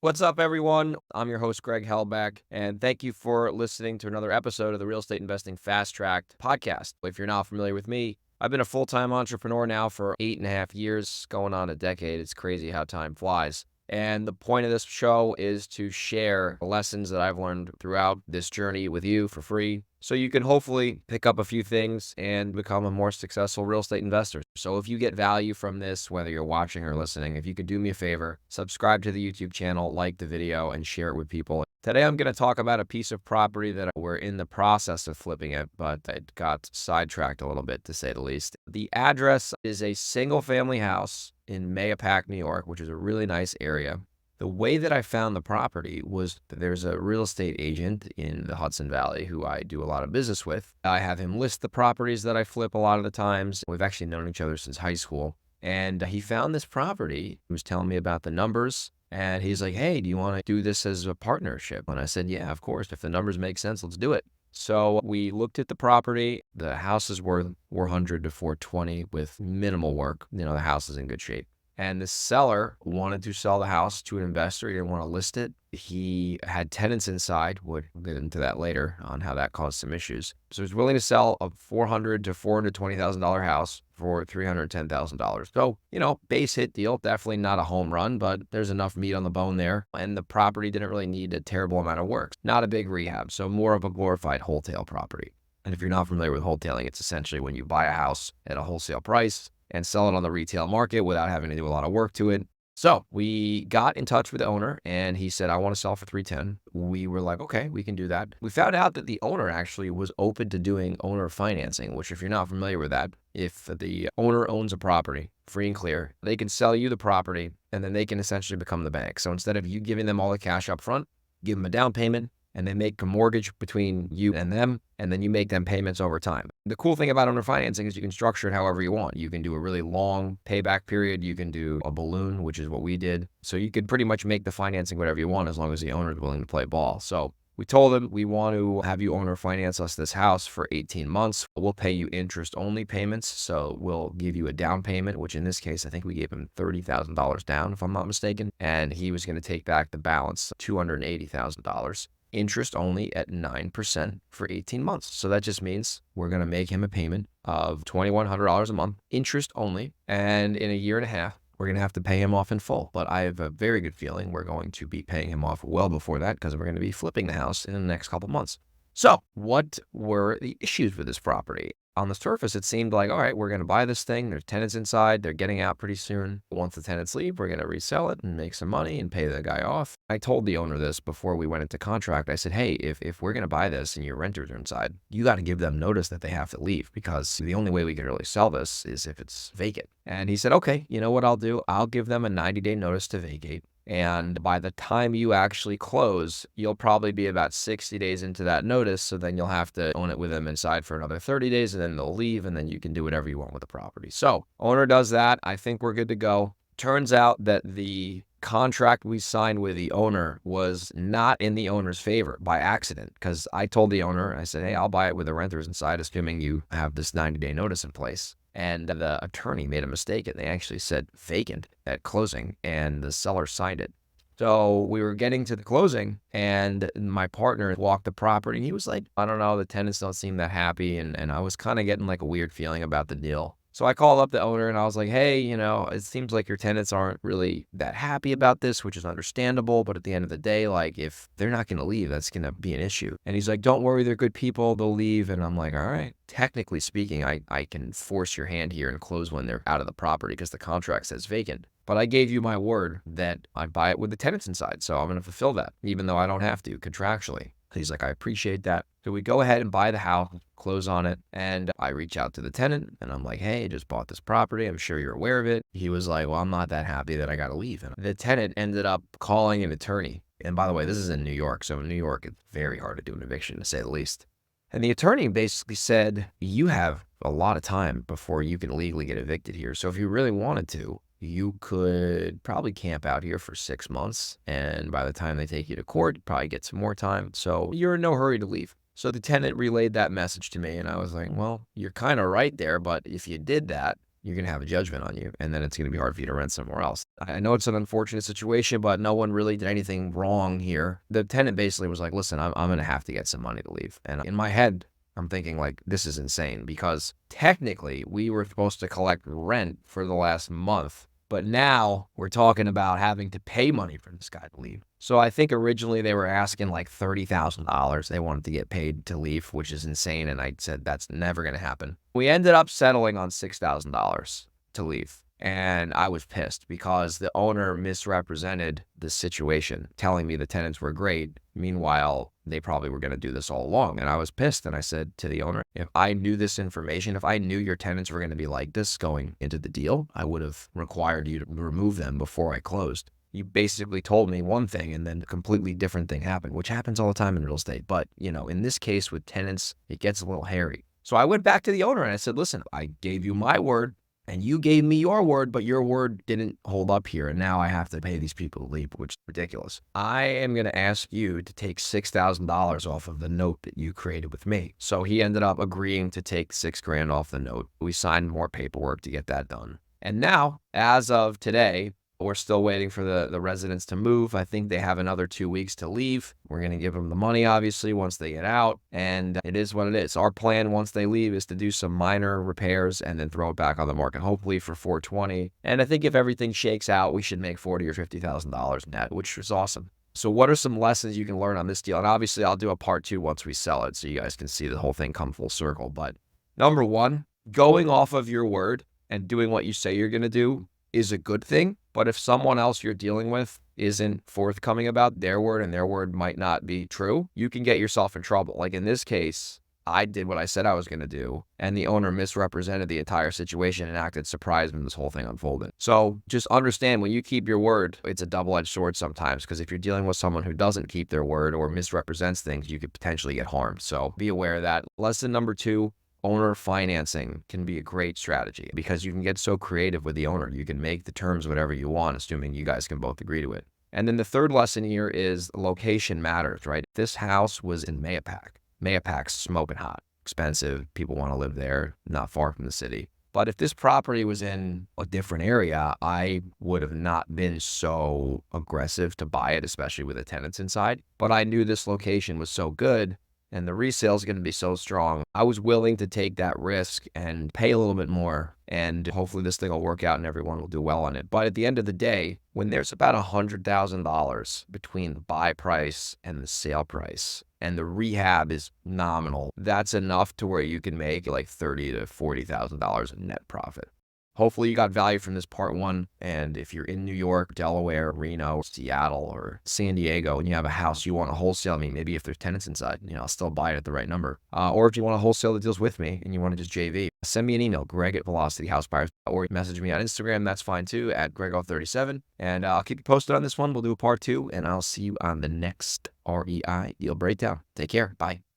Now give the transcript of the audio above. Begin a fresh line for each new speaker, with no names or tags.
What's up, everyone? I'm your host, Greg Hellback, and thank you for listening to another episode of the Real Estate Investing Fast Tracked podcast. If you're not familiar with me, I've been a full-time entrepreneur now for 8.5 years, going on a decade. It's crazy how time flies. And the point of this show is to share lessons that I've learned throughout this journey with you for free, so you can hopefully pick up a few things and become a more successful real estate investor. So if you get value from this, whether you're watching or listening, if you could do me a favor, subscribe to the YouTube channel, like the video, and share it with people. Today, I'm going to talk about a piece of property that we're in the process of flipping it, but it got sidetracked a little bit, to say the least. The address is a single-family house in Mahopac, New York, which is a really nice area. The way that I found the property was that there's a real estate agent in the Hudson Valley who I do a lot of business with. I have him list the properties that I flip a lot of the times. We've actually known each other since high school. And he found this property. He was telling me about the numbers. And he's like, hey, do you want to do this as a partnership? And I said, yeah, of course. If the numbers make sense, let's do it. So we looked at the property. The house is worth 400 to 420 with minimal work. The house is in good shape. And the seller wanted to sell the house to an investor. He didn't want to list it. He had tenants inside. We'll get into that later on how that caused some issues. So he's willing to sell a $400,000 to $420,000 house for $310,000. So, base hit deal. Definitely not a home run, but there's enough meat on the bone there. And the property didn't really need a terrible amount of work. Not a big rehab, so more of a glorified wholesale property. And if you're not familiar with wholesaling, it's essentially when you buy a house at a wholesale price and sell it on the retail market without having to do a lot of work to it. So we got in touch with the owner and he said, I want to sell for $310,000. We were like, okay, we can do that. We found out that the owner actually was open to doing owner financing, which if you're not familiar with that, if the owner owns a property free and clear, they can sell you the property and then they can essentially become the bank. So instead of you giving them all the cash up front, give them a down payment, and they make a mortgage between you and them, and then you make them payments over time. The cool thing about owner financing is you can structure it however you want. You can do a really long payback period. You can do a balloon, which is what we did. So you could pretty much make the financing whatever you want as long as the owner is willing to play ball. So we told them we want to have you owner finance us this house for 18 months. We'll pay you interest-only payments. So we'll give you a down payment, which in this case, I think we gave him $30,000 down, if I'm not mistaken. And he was going to take back the balance, $280,000. Interest only at 9% for 18 months. So that just means we're going to make him a payment of $2,100 a month, interest only. And in a year and a half, we're going to have to pay him off in full. But I have a very good feeling we're going to be paying him off well before that because we're going to be flipping the house in the next couple months. So what were the issues with this property? On the surface, it seemed like, all right, we're going to buy this thing. There's tenants inside. They're getting out pretty soon. Once the tenants leave, we're going to resell it and make some money and pay the guy off. I told the owner this before we went into contract. I said, hey, if we're going to buy this and your renters are inside, you got to give them notice that they have to leave because the only way we can really sell this is if it's vacant. And he said, okay, you know what I'll do? I'll give them a 90-day notice to vacate. And by the time you actually close, you'll probably be about 60 days into that notice. So then you'll have to own it with them inside for another 30 days and then they'll leave and then you can do whatever you want with the property. So owner does that. I think we're good to go. Turns out that the contract we signed with the owner was not in the owner's favor by accident because I told the owner, I said, hey, I'll buy it with the renters inside, assuming you have this 90-day notice in place. And the attorney made a mistake and they actually said vacant at closing and the seller signed it. So we were getting to the closing and my partner walked the property. He was like, I don't know, the tenants don't seem that happy. And I was kind of getting like a weird feeling about the deal. So I called up the owner and I was like, hey, it seems like your tenants aren't really that happy about this, which is understandable. But at the end of the day, like if they're not going to leave, that's going to be an issue. And he's like, don't worry, they're good people. They'll leave. And I'm like, all right, technically speaking, I can force your hand here and close when they're out of the property because the contract says vacant. But I gave you my word that I'd buy it with the tenants inside. So I'm going to fulfill that, even though I don't have to contractually. He's like, I appreciate that. So we go ahead and buy the house, close on it. And I reach out to the tenant and I'm like, hey, I just bought this property. I'm sure you're aware of it. He was like, well, I'm not that happy that I got to leave. And the tenant ended up calling an attorney. And by the way, this is in New York. So in New York, it's very hard to do an eviction, to say the least. And the attorney basically said, you have a lot of time before you can legally get evicted here. So if you really wanted to, you could probably camp out here for 6 months. And by the time they take you to court, you probably get some more time. So you're in no hurry to leave. So the tenant relayed that message to me. And I was like, well, you're kind of right there. But if you did that, you're going to have a judgment on you, and then it's going to be hard for you to rent somewhere else. I know it's an unfortunate situation, but no one really did anything wrong here. The tenant basically was like, listen, I'm going to have to get some money to leave. And in my head, I'm thinking like, this is insane because technically we were supposed to collect rent for the last month, but now we're talking about having to pay money for this guy to leave. So I think originally they were asking like $30,000. They wanted to get paid to leave, which is insane. And I said, that's never going to happen. We ended up settling on $6,000 to leave. And I was pissed because the owner misrepresented the situation, telling me the tenants were great. Meanwhile, they probably were going to do this all along. And I was pissed. And I said to the owner, if I knew this information, if I knew your tenants were going to be like this going into the deal, I would have required you to remove them before I closed. You basically told me one thing and then a completely different thing happened, which happens all the time in real estate. But, in this case with tenants, it gets a little hairy. So I went back to the owner and I said, listen, I gave you my word. And you gave me your word, but your word didn't hold up here. And now I have to pay these people to leave, which is ridiculous. I am going to ask you to take $6,000 off of the note that you created with me. So he ended up agreeing to take $6,000 off the note. We signed more paperwork to get that done. And now, as of today, we're still waiting for the residents to move. I think they have another 2 weeks to leave. We're going to give them the money, obviously, once they get out. And it is what it is. Our plan once they leave is to do some minor repairs and then throw it back on the market, hopefully for $420,000. And I think if everything shakes out, we should make $40,000 or $50,000 net, which is awesome. So what are some lessons you can learn on this deal? And obviously, I'll do a part 2 once we sell it so you guys can see the whole thing come full circle. But number one, going off of your word and doing what you say you're going to do is a good thing. But if someone else you're dealing with isn't forthcoming about their word and their word might not be true, you can get yourself in trouble. Like in this case, I did what I said I was going to do, and the owner misrepresented the entire situation and acted surprised when this whole thing unfolded. So just understand when you keep your word, it's a double-edged sword sometimes, because if you're dealing with someone who doesn't keep their word or misrepresents things, you could potentially get harmed. So be aware of that. Lesson number 2, owner financing can be a great strategy because you can get so creative with the owner. You can make the terms whatever you want, assuming you guys can both agree to it. And then the third lesson here is location matters, right? This house was in Mahopac. Mahopac's smoking hot, expensive. People want to live there, not far from the city. But if this property was in a different area, I would have not been so aggressive to buy it, especially with the tenants inside. But I knew this location was so good and the resale is going to be so strong. I was willing to take that risk and pay a little bit more. And hopefully this thing will work out and everyone will do well on it. But at the end of the day, when there's about $100,000 between the buy price and the sale price, and the rehab is nominal, that's enough to where you can make like $30,000 to $40,000 in net profit. Hopefully you got value from this part 1. And if you're in New York, Delaware, Reno, Seattle, or San Diego, and you have a house you want to wholesale me, maybe if there's tenants inside, I'll still buy it at the right number. Or if you want to wholesale the deals with me and you want to just JV, send me an email, greg@velocityhousebuyers, or message me on Instagram. That's fine too, at grego37. And I'll keep you posted on this one. We'll do a part 2, and I'll see you on the next REI Deal Breakdown. Take care. Bye.